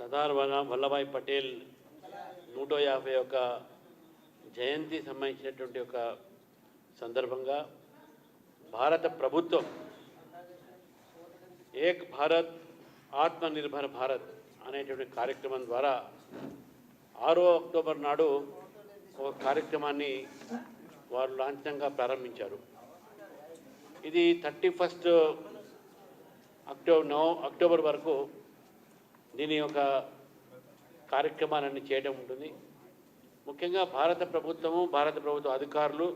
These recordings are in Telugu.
సర్దార్ వల్లభాయ్ పటేల్ 151 జయంతి సంబంధించినటువంటి ఒక సందర్భంగా భారత ప్రభుత్వం ఏక్ భారత్ ఆత్మనిర్భర్ భారత్ అనేటువంటి కార్యక్రమం ద్వారా 6వ అక్టోబర్ నాడు ఒక కార్యక్రమాన్ని వారు లాంఛనంగా ప్రారంభించారు. ఇది 31 అక్టోబర్ వరకు దీని యొక్క కార్యక్రమాలన్నీ చేయడం ఉంటుంది. ముఖ్యంగా భారత ప్రభుత్వ అధికారులు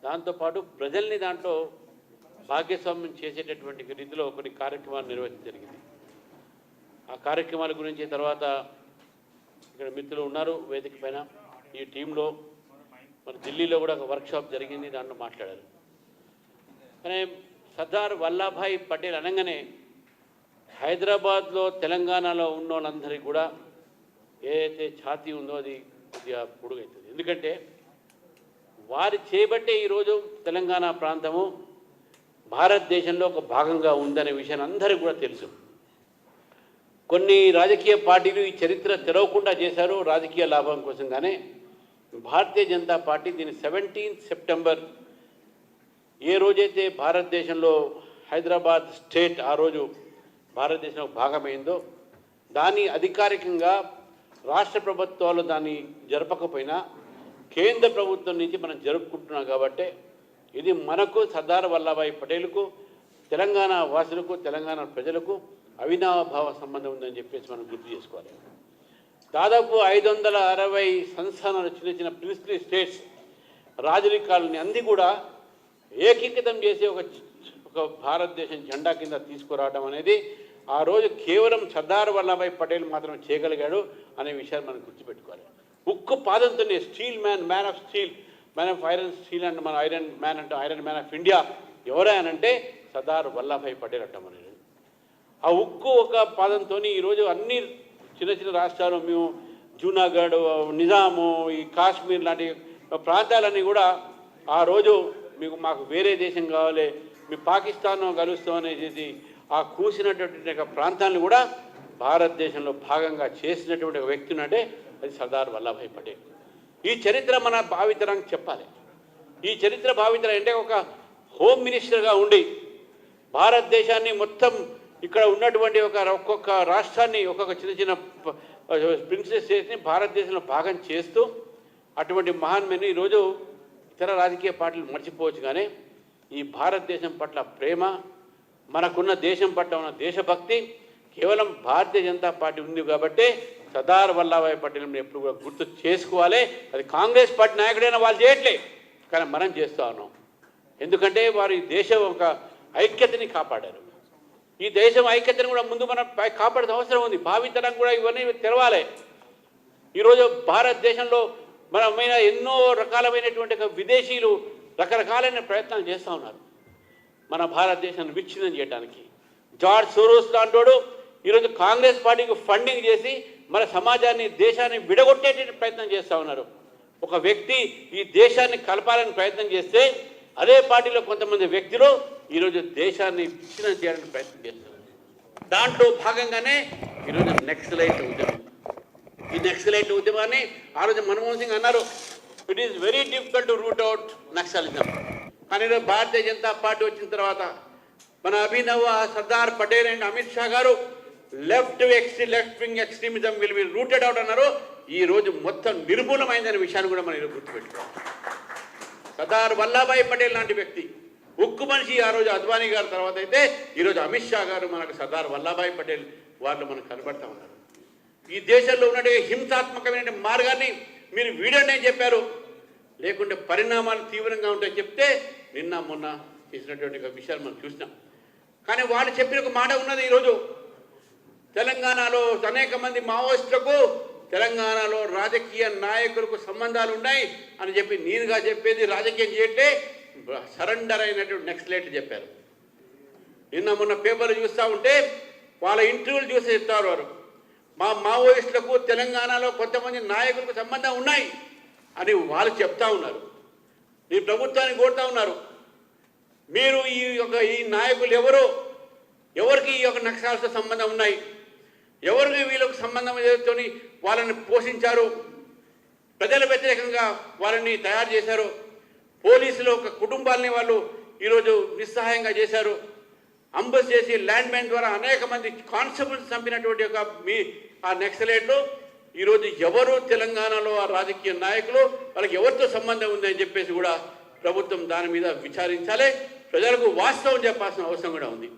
దాంతోపాటు ప్రజల్ని దాంట్లో భాగస్వామ్యం చేసేటటువంటి రీతిలో కొన్ని కార్యక్రమాలు నిర్వహించడం జరిగింది. ఆ కార్యక్రమాల గురించి తర్వాత ఇక్కడ మిత్రులు ఉన్నారు వేదిక పైన. ఈ టీంలో మన ఢిల్లీలో కూడా ఒక వర్క్షాప్ జరిగింది, దాంట్లో మాట్లాడారు. కానీ సర్దార్ వల్లభాయ్ పటేల్ అనగానే హైదరాబాద్లో తెలంగాణలో ఉన్న వాళ్ళందరికీ కూడా ఏదైతే ఛాతీ ఉందో అది కొద్దిగా పొడుగవుతుంది. ఎందుకంటే వారి చేపట్టే ఈరోజు తెలంగాణ ప్రాంతము భారతదేశంలో ఒక భాగంగా ఉందనే విషయాన్ని అందరికీ కూడా తెలుసు. కొన్ని రాజకీయ పార్టీలు ఈ చరిత్ర తెరవకుండా చేశారు రాజకీయ లాభం కోసం. కానీ భారతీయ జనతా పార్టీ దీన్ని 17 సెప్టెంబర్ ఏ రోజైతే భారతదేశంలో హైదరాబాద్ స్టేట్ ఆ రోజు భారతదేశంలో భాగమైందో దాన్ని అధికారికంగా రాష్ట్ర ప్రభుత్వాలు దాన్ని జరపకపోయినా కేంద్ర ప్రభుత్వం నుంచి మనం జరుపుకుంటున్నాం. కాబట్టి ఇది మనకు సర్దార్ వల్లభాయ్ పటేల్కు తెలంగాణ వాసులకు తెలంగాణ ప్రజలకు అవినాభావ సంబంధం ఉందని చెప్పేసి మనం గుర్తు చేసుకోవాలి. దాదాపు 560 సంస్థానాలు చిన్న ప్రిన్సిపల్ స్టేట్స్ రాజరికాలని అన్నీ కూడా ఏకీకృతం చేసి ఒక భారతదేశం జెండా కింద తీసుకురావడం అనేది ఆ రోజు కేవలం సర్దార్ వల్లభాయ్ పటేల్ మాత్రం చేయగలిగాడు అనే విషయాన్ని మనం గుర్తుపెట్టుకోవాలి. ఉక్కు పాదంతోనే steel man of steel, man of iron steel అంటే మన ఐరన్ మ్యాన్ ఆఫ్ ఇండియా ఎవరైనంటే సర్దార్ వల్లభాయ్ పటేల్ అంటాం అనేది. ఆ ఉక్కు ఒక పాదంతో ఈరోజు అన్ని చిన్న రాష్ట్రాలు మేము జూనాగఢ్, నిజాము, ఈ కాశ్మీర్ లాంటి ప్రాంతాలన్నీ కూడా ఆ రోజు మాకు వేరే దేశం కావాలి, మీ పాకిస్తాన్ కలుస్తాం అనేది ఆ కూసినటువంటి ప్రాంతాలను కూడా భారతదేశంలో భాగంగా చేసినటువంటి ఒక వ్యక్తి అంటే అది సర్దార్ వల్లభాయ్ పటేల్. ఈ చరిత్ర మన భావితరానికి చెప్పాలి. ఈ చరిత్ర భావితరం అంటే ఒక హోమ్ మినిస్టర్గా ఉండి భారతదేశాన్ని మొత్తం ఇక్కడ ఉన్నటువంటి ఒక్కొక్క రాష్ట్రాన్ని ఒక్కొక్క చిన్న ప్రిన్సెస్ స్టేట్స్ని భారతదేశంలో భాగం చేస్తూ అటువంటి మహాన్మని ఈరోజు ఇతర రాజకీయ పార్టీలు మర్చిపోవచ్చు. కానీ ఈ భారతదేశం పట్ల ప్రేమ, మనకున్న దేశం పట్ల ఉన్న దేశభక్తి కేవలం భారతీయ జనతా పార్టీ ఉంది. కాబట్టి సర్దార్ వల్లభాయ్ పటేల్ని ఎప్పుడు కూడా గుర్తు చేసుకోవాలి. అది కాంగ్రెస్ పార్టీ నాయకుడైనా వాళ్ళు చేయట్లే, కానీ మనం చేస్తూ ఉన్నాం. ఎందుకంటే వారు ఈ దేశం ఒక ఐక్యతని కాపాడారు. ఈ దేశం ఐక్యతను కూడా ముందు మనం కాపాడాల్సిన అవసరం ఉంది. భావితరం కూడా ఇవన్నీ తెరవాలి. ఈరోజు భారతదేశంలో మనమైన ఎన్నో రకాలమైనటువంటి విదేశీయులు రకరకాలైన ప్రయత్నాలు చేస్తూ ఉన్నారు మన భారతదేశాన్ని విచ్ఛిన్నం చేయడానికి. జార్జ్ సోరోస్ లాంటోడు ఈరోజు కాంగ్రెస్ పార్టీకి ఫండింగ్ చేసి మన సమాజాన్ని దేశాన్ని విడగొట్టేటువంటి ప్రయత్నం చేస్తూ ఉన్నారు. ఒక వ్యక్తి ఈ దేశాన్ని కలపాలని ప్రయత్నం చేస్తే అదే పార్టీలో కొంతమంది వ్యక్తులు ఈరోజు దేశాన్ని విచ్ఛిన్నం చేయడానికి ప్రయత్నం చేస్తారు. దాంట్లో భాగంగానే ఈరోజు నక్సలైట్ ఉద్యమం. ఈ నక్సలైట్ ఉద్యమాన్ని ఆ రోజు మన్మోహన్ సింగ్ అన్నారు, it is very difficult to root out naxalism. కానీ భారతీయ జనతా పార్టీ వచ్చిన తర్వాత మన అభినవ్ సర్దార్ పటేల్ అండ్ అమిత్ షా గారు left wing extremism will be rooted out అన్నారు. ఈ రోజు మొత్తం నిర్మూలమైందనే విషయాన్ని కూడా మనం గుర్తుపెట్టుకోవాలి. సర్దార్ వల్లభాయ్ పటేల్ లాంటి వ్యక్తి ఉక్కు మనిషి ఆ రోజు అద్వానీ గారి తర్వాత అయితే ఈరోజు అమిత్ షా గారు మనకు సర్దార్ వల్లభాయ్ పటేల్ వాళ్ళు మనకు కనబడతా ఉన్నారు. ఈ దేశంలో ఉన్నటువంటి హింసాత్మకమైన మార్గాన్ని మీరు వీడండి అని చెప్పారు, లేకుంటే పరిణామాలు తీవ్రంగా ఉంటాయని చెప్తే నిన్న మొన్న చేసినటువంటి విషయాలు మనం చూసినాం. కానీ వాళ్ళు చెప్పిన ఒక మాట ఉన్నది, ఈరోజు తెలంగాణలో అనేక మంది మావోయిస్టులకు తెలంగాణలో రాజకీయ నాయకులకు సంబంధాలు ఉన్నాయి అని చెప్పి నేనుగా చెప్పేది రాజకీయం చేయట్టే సరెండర్ అయినటువంటి నక్సలైట్లు చెప్పారు. నిన్న మొన్న పేపర్లు చూస్తూ ఉంటే వాళ్ళ ఇంటర్వ్యూలు చూసి చెప్తారు, వారు మా మావోయిస్టులకు తెలంగాణలో కొంతమంది నాయకులకు సంబంధం ఉన్నాయి అని వాళ్ళు చెప్తా ఉన్నారు. ఈ ప్రభుత్వాన్ని కోరుతా ఉన్నారు, మీరు ఈ నాయకులు ఎవరికి ఈ యొక్క నక్సల్స్తో సంబంధం ఉన్నాయి, ఎవరికి వీళ్ళకు సంబంధం పేరుతో వాళ్ళని పోషించారు, ప్రజల వ్యతిరేకంగా వాళ్ళని తయారు చేశారు, పోలీసులు ఒక కుటుంబాలని వాళ్ళు ఈరోజు నిస్సహాయంగా చేశారు, అంబస్ చేసి ల్యాండ్ మైన్ ద్వారా అనేక మంది కానిస్టేబుల్స్ చంపినటువంటి ఒక ఆ నక్సలైట్లు ఈరోజు ఎవరు తెలంగాణలో ఆ రాజకీయ నాయకులు వాళ్ళకి ఎవరితో సంబంధం ఉందని చెప్పేసి కూడా ప్రభుత్వం దాని మీద విచారించాలి, ప్రజలకు వాస్తవం చెప్పాల్సిన అవసరం కూడా ఉంది.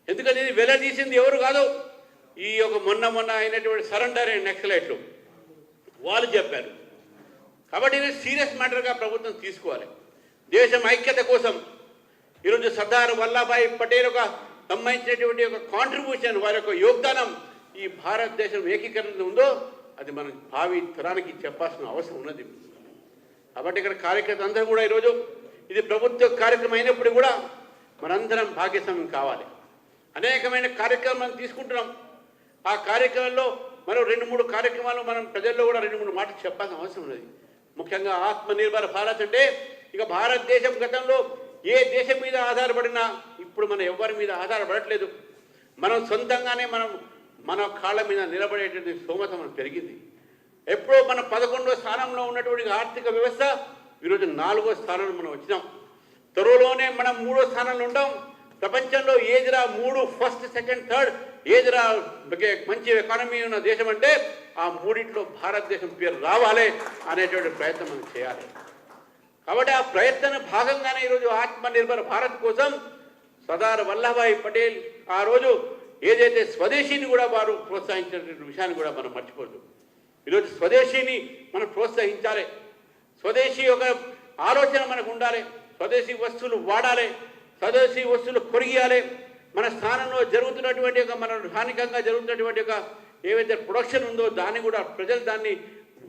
ఎందుకంటే ఇది వెల్లదీసింది ఎవరు కాదు, ఈ యొక్క మొన్న అయినటువంటి సరెండర్ అయిన నక్సలైట్లు వాళ్ళు చెప్పారు. కాబట్టి ఇది సీరియస్ మ్యాటర్గా ప్రభుత్వం తీసుకోవాలి. దేశం ఐక్యత కోసం ఈరోజు సర్దార్ వల్లభాయ్ పటేల్ ఒక సంబంధించినటువంటి ఒక కాంట్రిబ్యూషన్, వారి యొక్క యోగదానం ఈ భారతదేశం ఏకీకరణ ఉందో అది మనం భావి తరానికి చెప్పాల్సిన అవసరం ఉన్నది. కాబట్టి ఇక్కడ కార్యకర్తలు అందరూ కూడా ఈరోజు ఇది ప్రభుత్వ కార్యక్రమం అయినప్పుడు కూడా మనందరం భాగస్వామ్యం కావాలి. అనేకమైన కార్యక్రమాలు తీసుకుంటున్నాం. ఆ కార్యక్రమంలో మనం 2-3 కార్యక్రమాలు మనం ప్రజల్లో కూడా 2-3 మాటలు చెప్పాల్సిన అవసరం ఉన్నది. ముఖ్యంగా ఆత్మనిర్భర భారత్ అంటే ఇక భారతదేశం గతంలో ఏ దేశం మీద ఆధారపడినా ఇప్పుడు మనం ఎవరి మీద ఆధారపడట్లేదు. మనం సొంతంగానే మన కాళ్ళ మీద నిలబడేటువంటి స్తోమత మనకు పెరిగింది. ఎప్పుడో మన 11వ స్థానంలో ఉన్నటువంటి ఆర్థిక వ్యవస్థ ఈరోజు 4వ స్థానంలో మనం వచ్చినాం. త్వరలోనే మనం 3వ స్థానంలో ఉంటాం. ప్రపంచంలో ఏదిరా 3 ఫస్ట్ సెకండ్ థర్డ్ ఏదిరా మంచి ఎకానమీ ఉన్న దేశం అంటే ఆ 3 భారతదేశం పేరు రావాలి అనేటువంటి ప్రయత్నం మనం చేయాలి. కాబట్టి ఆ ప్రయత్నం భాగంగానే ఈరోజు ఆత్మనిర్భర భారత్ కోసం సర్దార్ వల్లభాయ్ పటేల్ ఆ రోజు ఏదైతే స్వదేశీని కూడా వారు ప్రోత్సహించినటువంటి విషయాన్ని కూడా మనం మర్చిపోద్దు. ఈరోజు స్వదేశీని మనం ప్రోత్సహించాలి. స్వదేశీ ఒక ఆలోచన మనకు ఉండాలి. స్వదేశీ వస్తువులు వాడాలి, స్వదేశీ వస్తువులు కొరిగియాలి. మన స్థానంలో జరుగుతున్నటువంటి ఒక మన స్థానికంగా జరుగుతున్నటువంటి ఒక ఏవైతే ప్రొడక్షన్ ఉందో దాన్ని కూడా ప్రజలు దాన్ని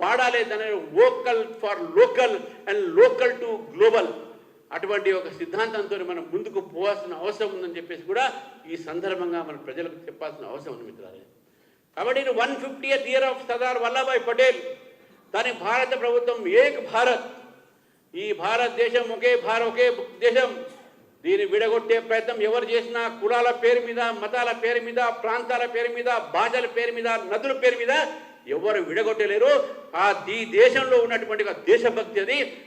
వాడాలి. దాని vocal for local and local to global అటువంటి ఒక సిద్ధాంతంతో మనం ముందుకు పోవాల్సిన అవసరం ఉందని చెప్పేసి కూడా ఈ సందర్భంగా మన ప్రజలకు చెప్పాల్సిన అవసరం ఉంది మిత్రులారా. కాబట్టి 150th year of Sardar Vallabhbhai Patel, దాని భారత ప్రభుత్వం ఏక్ భారత్, ఈ భారతదేశం ఒకే దేశం, దీన్ని విడగొట్టే ప్రయత్నం ఎవరు చేసినా కులాల పేరు మీద, మతాల పేరు మీద, ప్రాంతాల పేరు మీద, భాషల పేరు మీద, నదుల పేరు మీద ఎవరు విడగొట్టలేరు. ఈ దేశంలో ఉన్నటువంటి దేశభక్తి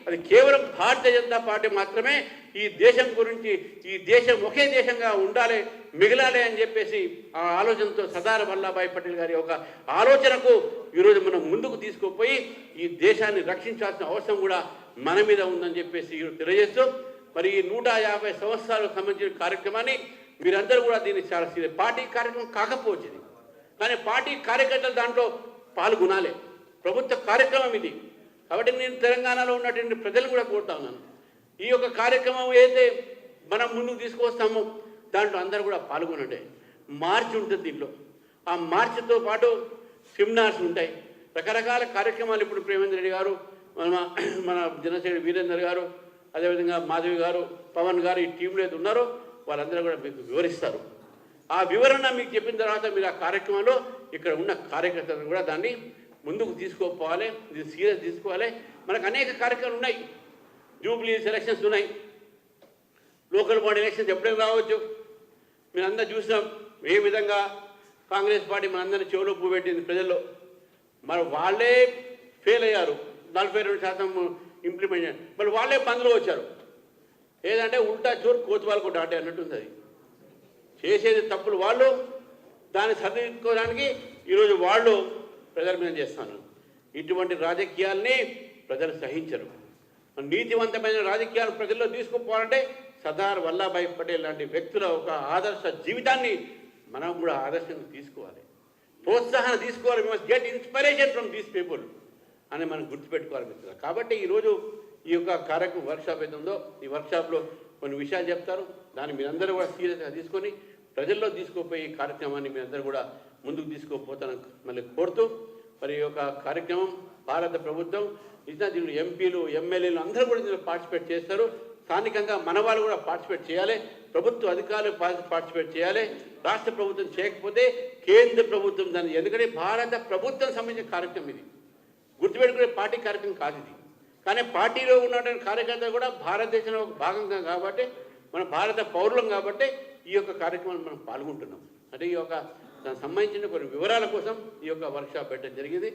అది కేవలం భారతీయ జనతా పార్టీ మాత్రమే ఈ దేశం గురించి, ఈ దేశం ఒకే దేశంగా ఉండాలి, మిగలాలి అని చెప్పేసి ఆ ఆలోచనతో సర్దార్ వల్లభాయ్ పటేల్ గారి ఒక ఆలోచనకు ఈరోజు మనం ముందుకు తీసుకుపోయి ఈ దేశాన్ని రక్షించాల్సిన అవసరం కూడా మన మీద ఉందని చెప్పేసి తెలియజేస్తూ, మరి ఈ 150 సంవత్సరాలకు సంబంధించిన కార్యక్రమాన్ని మీరందరూ కూడా దీన్ని చాలా పార్టీ కార్యక్రమం కాకపోవచ్చు, కానీ పార్టీ కార్యకర్తలు దాంట్లో పాల్గొనాలి. ప్రభుత్వ కార్యక్రమం ఇది. కాబట్టి నేను తెలంగాణలో ఉన్నటువంటి ప్రజలు కూడా కోరుతా ఉన్నాను, ఈ యొక్క కార్యక్రమం ఏదైతే మనం ముందుకు తీసుకొస్తామో దాంట్లో అందరూ కూడా పాల్గొనండి. మార్చి ఉంటుంది దీంట్లో. ఆ మార్చితో పాటు సెమినార్స్ ఉంటాయి, రకరకాల కార్యక్రమాలు. ఇప్పుడు ప్రేమేంద్ర రెడ్డి గారు, మన జనసేన వీరేందర్ గారు, అదేవిధంగా మాధవి గారు, పవన్ గారు ఈ టీంలో ఏది ఉన్నారో వాళ్ళందరూ కూడా మీకు వివరిస్తారు. ఆ వివరణ మీకు చెప్పిన తర్వాత మీరు ఆ కార్యక్రమంలో ఇక్కడ ఉన్న కార్యకర్తలను కూడా దాన్ని ముందుకు తీసుకోపోవాలి, ఇది సీరియస్ తీసుకోవాలి. మనకు అనేక కార్యక్రమాలు ఉన్నాయి. జూబ్లీస్ ఎలక్షన్స్ ఉన్నాయి, లోకల్ బాడీ ఎలక్షన్స్ ఎప్పుడైనా రావచ్చు. మీరు అందరూ చూసినాం ఏ విధంగా కాంగ్రెస్ పార్టీ మనందరినీ చెవులో పువ్వు పెట్టింది ప్రజల్లో. మరి వాళ్ళే ఫెయిల్ అయ్యారు, 42% ఇంప్లిమెంట్ చేయాలి. మరి వాళ్ళే బంద్లో వచ్చారు. ఏదంటే ఉల్టా చోరు కోతువాళ్ళు కూడా అంటే అన్నట్టుంది. అది చేసేది తప్పులు వాళ్ళు, దాన్ని సరిదిద్దుకోవడానికి ఈరోజు వాళ్ళు ప్రజల మీద చేస్తాను. ఇటువంటి రాజకీయాల్ని ప్రజలు సహించరు. నీతివంతమైన రాజకీయాలు ప్రజల్లో తీసుకుపోవాలంటే సర్దార్ వల్లభాయ్ పటేల్ లాంటి వ్యక్తుల ఒక ఆదర్శ జీవితాన్ని మనం కూడా ఆదర్శంగా తీసుకోవాలి, ప్రోత్సాహన తీసుకోవాలి. We must get inspiration from these people అని మనం గుర్తుపెట్టుకోవాలి మిత్రులు. కాబట్టి ఈరోజు ఈ యొక్క కార్యక్రమం వర్క్షాప్ ఏదో ఉందో ఈ వర్క్షాప్లో కొన్ని విషయాలు చెప్తారు. దాన్ని మీరందరూ కూడా సీరియస్గా తీసుకొని ప్రజల్లో తీసుకుపోయి ఈ కార్యక్రమాన్ని మీరందరూ కూడా ముందుకు తీసుకుపోతానని మళ్ళీ కోరుతూ, మరి ఈ యొక్క కార్యక్రమం భారత ప్రభుత్వం నిజంగా దీనిలో ఎంపీలు, ఎమ్మెల్యేలు అందరూ కూడా దీనిలో పార్టిసిపేట్ చేస్తారు. స్థానికంగా మన వాళ్ళు కూడా పార్టిసిపేట్ చేయాలి, ప్రభుత్వ అధికారులు పార్టిసిపేట్ చేయాలి. రాష్ట్ర ప్రభుత్వం చేయకపోతే కేంద్ర ప్రభుత్వం దాన్ని, ఎందుకంటే భారత ప్రభుత్వం సంబంధించిన కార్యక్రమం ఇది, గుర్తుపెట్టుకునే పార్టీ కార్యక్రమం కాదు ఇది. కానీ పార్టీలో ఉన్నటువంటి కార్యకర్తలు కూడా భారతదేశంలో ఒక భాగంగా కాబట్టి, మన భారత పౌరులం కాబట్టి ఈ యొక్క కార్యక్రమాన్ని మనం పాల్గొంటున్నాం. అంటే ఈ యొక్క దానికి సంబంధించిన కొన్ని వివరాల కోసం ఈ యొక్క వర్క్షాప్ పెట్టడం జరిగింది.